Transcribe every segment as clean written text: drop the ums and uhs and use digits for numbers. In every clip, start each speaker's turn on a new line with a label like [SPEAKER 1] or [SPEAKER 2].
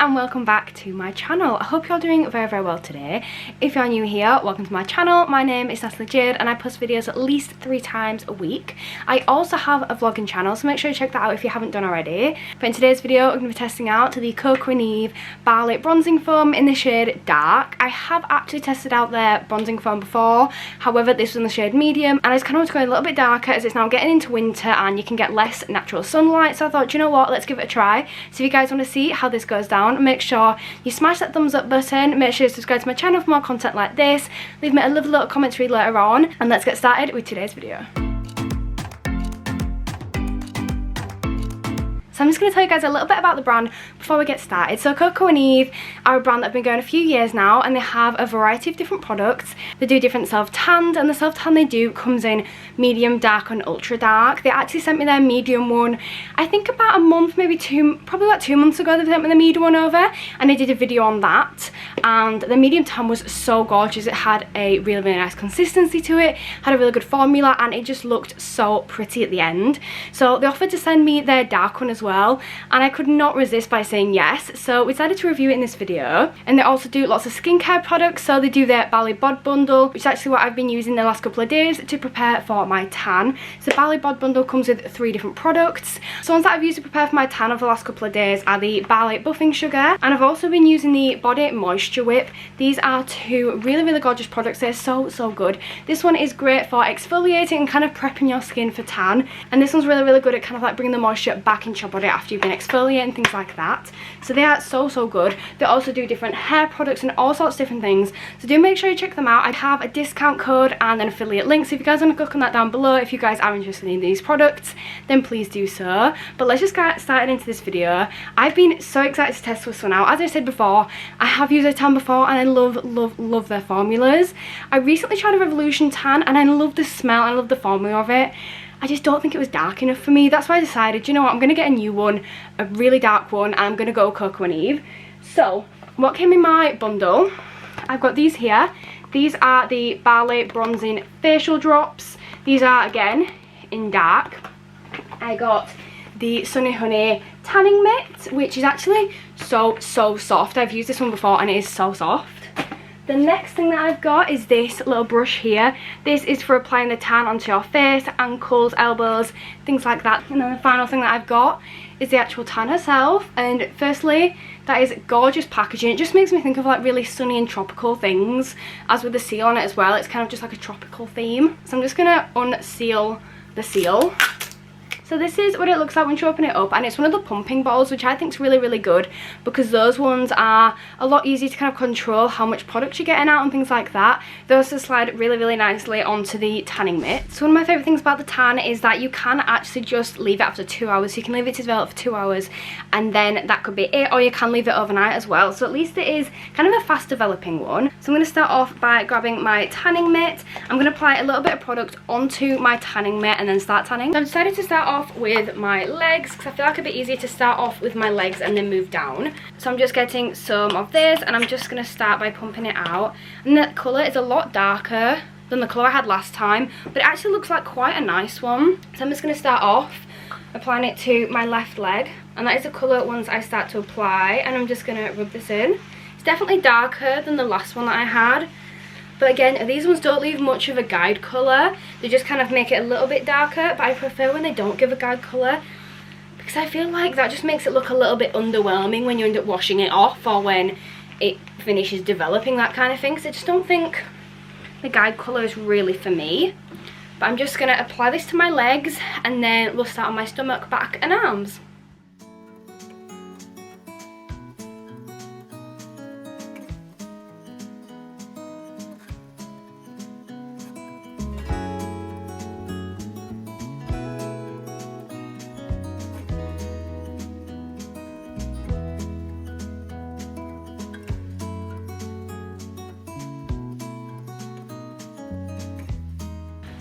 [SPEAKER 1] and welcome back to my channel. I hope you're doing very well today. If you're new here, welcome to my channel. My name is Natalie Jade and I post videos at least 3 times a week. I also have a vlogging channel, so make sure you check that out if you haven't done already. But in today's video, I'm going to be testing out the Coco and Eve Barley Bronzing Foam in the shade Dark. I have actually tested out their bronzing foam before, however this was in the shade Medium, and I just kind of want to go a little bit darker as it's now getting into winter and you can get less natural sunlight, so I thought, you know what, let's give it a try. So if you guys want to see how this goes down, make sure you smash that thumbs up button, make sure you subscribe to my channel for more content like this, leave me a lovely little comment to read later on, and let's get started with today's video. So I'm just going to tell you guys a little bit about the brand before we get started. So Coco and Eve are a brand that have been going a few years now, and they have a variety of different products. They do different self-tans, and the self-tan they do comes in medium, dark and ultra dark. They actually sent me their medium one, I think about a month, maybe probably about 2 months ago. They sent me the medium one over and I did a video on that, and the medium tan was so gorgeous. It had a really nice consistency to it, had a really good formula, and it just looked so pretty at the end. So they offered to send me their dark one as well, and I could not resist by saying yes, so we decided to review it in this video. And they also do lots of skincare products, so they do their Barley Bod Bundle, which is actually what I've been using the last couple of days to prepare for my tan. So Barley Bod Bundle comes with 3 different products. So ones that I've used to prepare for my tan over the last couple of days are the Barley Buffing Sugar, and I've also been using the Body Moisture Whip. These are 2 really gorgeous products. They're so good. This one is great for exfoliating and kind of prepping your skin for tan, and this one's really good at kind of like bringing the moisture back into your body after you've been exfoliating, things like that. So they are so good. They also do different hair products and all sorts of different things, so do make sure you check them out. I have a discount code and an affiliate link, so if you guys want to click on that down below, if you guys are interested in these products, then please do so. But let's just get started into this video. I've been so excited to test this one out. As I said before, I have used a tan before and I love their formulas. I recently tried a Revolution tan and I love the smell, I love the formula of it. I just don't think it was dark enough for me. That's why I decided, you know what, I'm going to get a new one, a really dark one, and I'm going to go Coco and Eve. So what came in my bundle, I've got these here. These are the Barley Bronzing Facial Drops. These are, again, in dark. I got the Sunny Honey Tanning Mitt, which is actually so soft. I've used this one before and it is so soft. The next thing that I've got is this little brush here. This is for applying the tan onto your face, ankles, elbows, things like that. And then the final thing that I've got is the actual tan herself. And firstly, that is gorgeous packaging. It just makes me think of like really sunny and tropical things, as with the seal on it as well. It's kind of just like a tropical theme. So I'm just gonna unseal the seal. So this is what it looks like when you open it up, and it's one of the pumping bottles, which I think is really good, because those ones are a lot easier to kind of control how much product you're getting out and things like that. They also slide really nicely onto the tanning mitt. So one of my favourite things about the tan is that you can actually just leave it after 2 hours. So you can leave it to develop for 2 hours and then that could be it, or you can leave it overnight as well. So at least it is kind of a fast developing one. So I'm going to start off by grabbing my tanning mitt. I'm going to apply a little bit of product onto my tanning mitt and then start tanning. So I've decided to start off with my legs, because I feel like it'd be easier to start off with my legs and then move down. So I'm just getting some of this and I'm just going to start by pumping it out. And the colour is a lot darker than the colour I had last time, but it actually looks like quite a nice one. So I'm just going to start off applying it to my left leg, and that is the colour once I start to apply, and I'm just going to rub this in. It's definitely darker than the last one that I had. But again, these ones don't leave much of a guide colour. They just kind of make it a little bit darker, but I prefer when they don't give a guide colour, because I feel like that just makes it look a little bit underwhelming when you end up washing it off, or when it finishes developing, that kind of thing. So I just don't think the guide colour is really for me. But I'm just going to apply this to my legs, and then we'll start on my stomach, back and arms.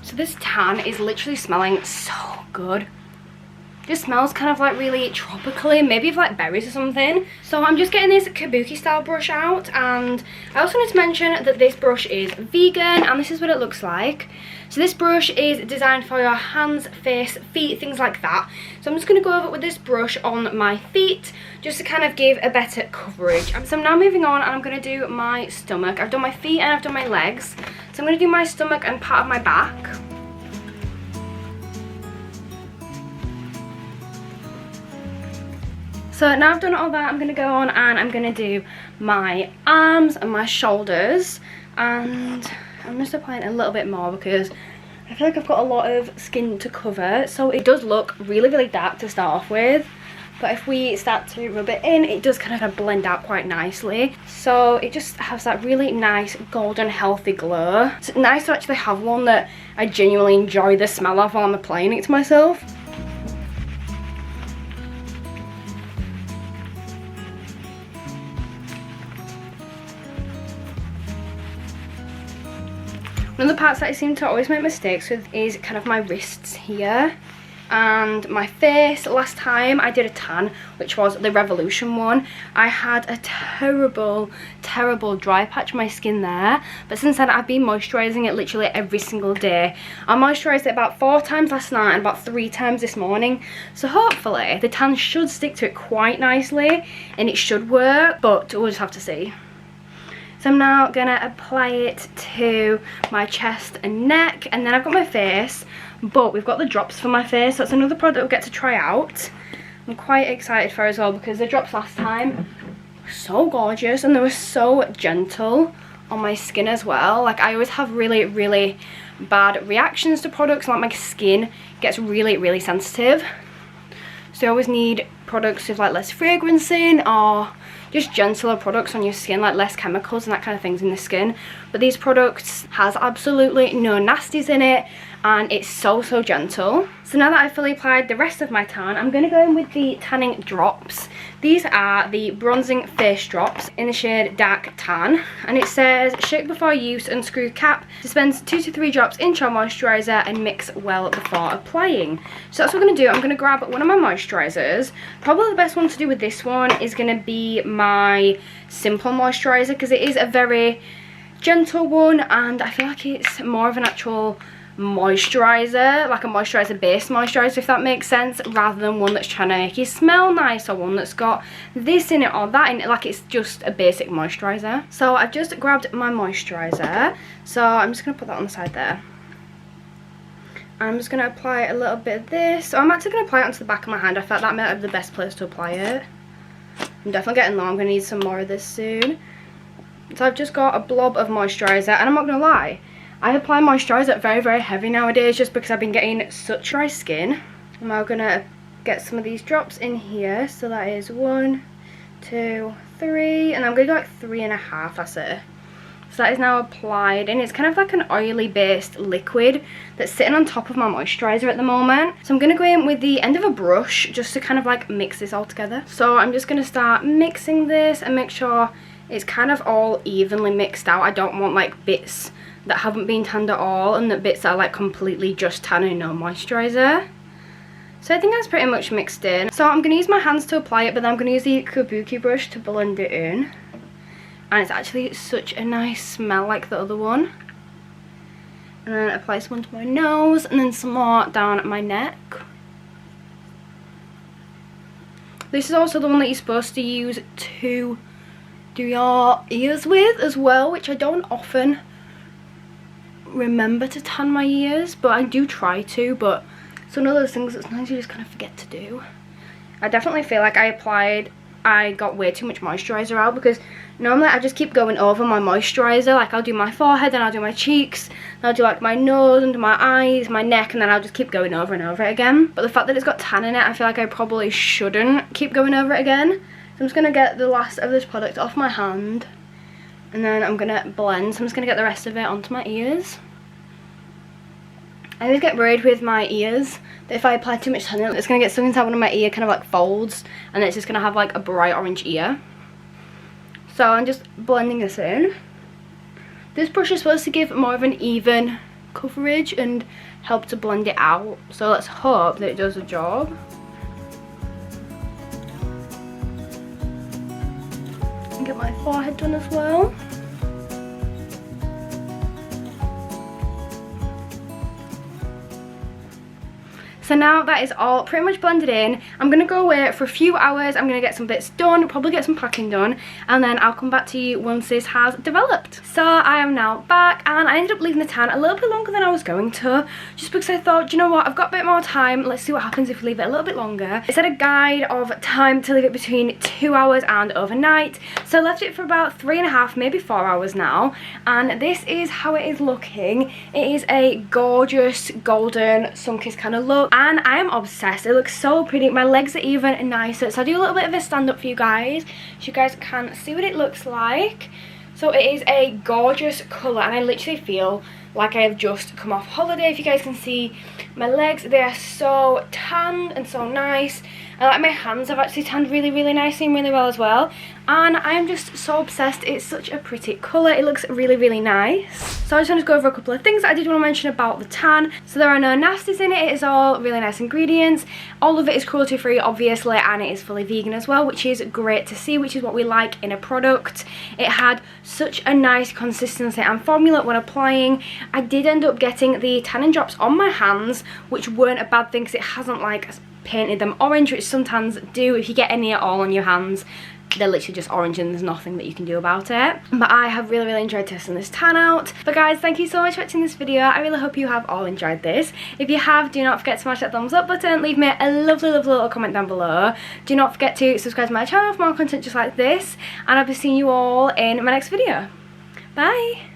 [SPEAKER 1] So this tan is literally smelling so good. Just smells kind of like really tropically, maybe of like berries or something. So I'm just getting this kabuki style brush out, and I also wanted to mention that this brush is vegan, and this is what it looks like. So this brush is designed for your hands, face, feet, things like that. So I'm just going to go over with this brush on my feet just to kind of give a better coverage. So I'm now moving on, and I'm going to do my stomach. I've done my feet and I've done my legs. So I'm going to do my stomach and part of my back. So now I've done all that, I'm going to go on and I'm going to do my arms and my shoulders, and I'm just applying a little bit more because I feel like I've got a lot of skin to cover. So it does look really, really dark to start off with, but if we start to rub it in, it does kind of blend out quite nicely. So it just has that really nice golden healthy glow. It's nice to actually have one that I genuinely enjoy the smell of while I'm applying it to myself. One of the parts that I seem to always make mistakes with is kind of my wrists here and my face. Last time I did a tan, which was the Revolution one, I had a terrible dry patch on my skin there, but since then I've been moisturising it literally every single day. I moisturised it about 4 times last night and about 3 times this morning, so hopefully the tan should stick to it quite nicely and it should work, but we'll just have to see. So I'm now gonna apply it to my chest and neck, and then I've got my face, but we've got the drops for my face. So that's another product we'll get to try out. I'm quite excited for as well because the drops last time were so gorgeous and they were so gentle on my skin as well. Like, I always have really bad reactions to products, like my skin gets really sensitive. So you always need products with like less fragrance in, or just gentler products on your skin, like less chemicals and that kind of things in the skin. But these products has absolutely no nasties in it, and it's so gentle. So now that I've fully applied the rest of my tan, I'm going to go in with the tanning drops. These are the bronzing face drops in the shade dark tan, and it says shake before use, unscrew cap, dispense 2 to 3 drops into your moisturiser and mix well before applying. So that's what I'm going to do. I'm going to grab one of my moisturisers. Probably the best one to do with this one is going to be my simple moisturiser, because it is a very gentle one and I feel like it's more of an actual moisturizer, like a moisturizer based moisturizer, if that makes sense, rather than one that's trying to make you smell nice, or one that's got this in it or that in it, like it's just a basic moisturizer. So I've just grabbed my moisturizer, so I'm just going to put that on the side there. I'm just going to apply a little bit of this. So I'm actually going to apply it onto the back of my hand. I felt that might be the best place to apply it. I'm definitely getting low. I'm going to need some more of this soon. So I've just got a blob of moisturizer, and I'm not going to lie, I apply moisturizer very heavy nowadays just because I've been getting such dry skin. I'm now going to get some of these drops in here. So that is 1, 2, 3, and I'm going to go like 3.5, that's it. So that is now applied, and it's kind of like an oily based liquid that's sitting on top of my moisturizer at the moment. So I'm going to go in with the end of a brush just to kind of like mix this all together. So I'm just going to start mixing this and make sure it's kind of all evenly mixed out. I don't want like bits that haven't been tanned at all and the bits that are like completely just tan and no moisturizer. So I think that's pretty much mixed in. So I'm going to use my hands to apply it, but then I'm going to use the kabuki brush to blend it in. And it's actually such a nice smell like the other one. And then apply some onto my nose and then some more down my neck. This is also the one that you're supposed to use to do your ears with as well, which I don't often remember to tan my ears, but I do try to, but it's one of those things that sometimes you just kind of forget to do. I definitely feel like I got way too much moisturizer out, because normally I just keep going over my moisturizer. Like, I'll do my forehead, then I'll do my cheeks, then I'll do like my nose, under my eyes, my neck, and then I'll just keep going over and over it again. But the fact that it's got tan in it, I feel like I probably shouldn't keep going over it again. So I'm just going to get the last of this product off my hand, and then I'm going to blend. So I'm just going to get the rest of it onto my ears. I always get worried with my ears that if I apply too much tanning, it's going to get stuck inside one of my ear kind of like folds, and it's just going to have like a bright orange ear. So I'm just blending this in. This brush is supposed to give more of an even coverage and help to blend it out. So let's hope that it does the job. and get my forehead done as well. So now that is all pretty much blended in, I'm going to go away for a few hours. I'm going to get some bits done, probably get some packing done, and then I'll come back to you once this has developed. So I am now back, and I ended up leaving the tan a little bit longer than I was going to, just because I thought, you know what, I've got a bit more time, let's see what happens if we leave it a little bit longer. It said a guide of time to leave it between 2 hours and overnight, so I left it for about 3.5, maybe 4 hours now, and this is how it is looking. It is a gorgeous golden sun-kissed kind of look, and I am obsessed. It looks so pretty. My legs are even nicer, so I'll do a little bit of a stand up for you guys so you guys can see what it looks like. So it is a gorgeous colour, and I literally feel like I have just come off holiday. If you guys can see my legs, they are so tanned and so nice. I like my hands have actually tanned really, really nicely and really well as well. And I'm just so obsessed. It's such a pretty colour. It looks really, really nice. So I just want to go over a couple of things that I did want to mention about the tan. So there are no nasties in it. It is all really nice ingredients. All of it is cruelty free, obviously, and it is fully vegan as well, which is great to see, which is what we like in a product. It had such a nice consistency and formula when applying. I did end up getting the tanning drops on my hands, which weren't a bad thing because it hasn't like painted them orange, which some tans do. If you get any at all on your hands, they're literally just orange and there's nothing that you can do about it. But I have really, really enjoyed testing this tan out. But guys, thank you so much for watching this video. I really hope you have all enjoyed this. If you have, do not forget to smash that thumbs up button. Leave me a lovely, lovely little comment down below. Do not forget to subscribe to my channel for more content just like this. And I'll be seeing you all in my next video. Bye!